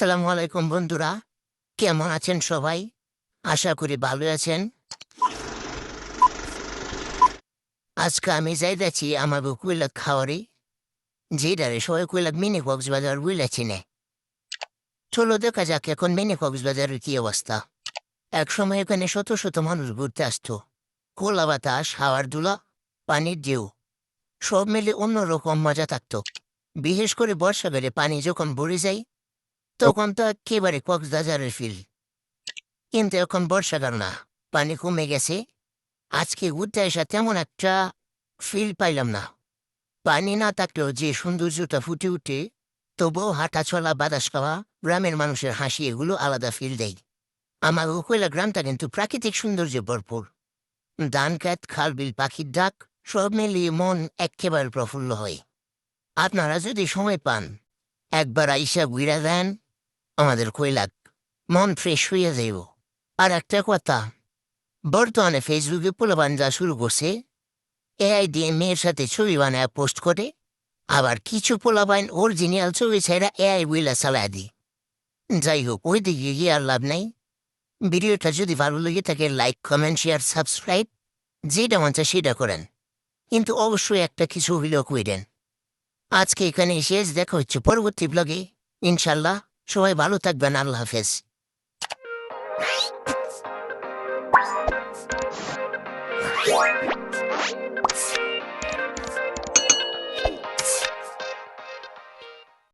আসসালামু আলাইকুম বন্ধুরা, কেমন আছেন সবাই? আশা করি ভালো আছেন। আজকে আমি যাইতেছি আমার কৈলাক খাওয়ারি, যেটারে সবাই কৈলাক মিনি কক্সবাজার বুইলা চিনে। চলো দেখা যাক এখন মিনি কক্সবাজারের কি অবস্থা। একসময় এখানে শত শত মানুষ ঘুরতে আসতো। খোলা বাতাস, হাওয়ার দুলা, পানির ঢেউ, সব মিলে অন্যরকম মজা থাকতো। বিশেষ করে বর্ষাকালে পানি যখন ভরে যায়, তখন তো একেবারে কক্সবাজারের ফিল। কিন্তু এখন বর্ষাকাল না, পানি কমে গেছে। আজকে ঘুরতে আসা তেমন একটা ফিল পাইলাম না। পানি না থাকলেও যে সৌন্দর্যটা ফুটে উঠে, তবুও হাঁটা চলা, বাতাস খাওয়া, গ্রামের মানুষের হাসি, এগুলো আলাদা ফিল দেয়। আমার কৈলা গ্রামটা কিন্তু প্রাকৃতিক সৌন্দর্যে ভরপুর। ধান খেত, খাল, বিল, পাখির ডাক, সব মিলিয়ে মন একেবারে প্রফুল্ল হয়। আপনারা যদি সময় পান, একবার আইসা ঘুরে দেন আমাদের কৈলাক, মন ফ্রেশ হইয়া যাইব। আর একটা কথা, বর্তমানে ফেসবুকে পোলাপান যা শুরু করছে, এআই দিয়ে মেয়ের সাথে ছবি বানায় পোস্ট করে, আবার কিছু পোলাপাইন অরিজিনাল ছবি ছেড়া এআই বইলা চালায় দি। যাই হোক, ওই দিকে গিয়ে আর লাভ নাই। ভিডিওটা যদি ভালো লেগে থাকে, লাইক, কমেন্ট, শেয়ার, সাবস্ক্রাইব, যেটা মন চায় সেটা করেন। কিন্তু অবশ্যই একটা কিছু হইলেও কইরেন। আজকে এখানে শেষ, দেখা হচ্ছে পরবর্তী ব্লগে ইনশাল্লাহ। সবাই ভালো থাকবেন, আল্লাহ হাফেজ।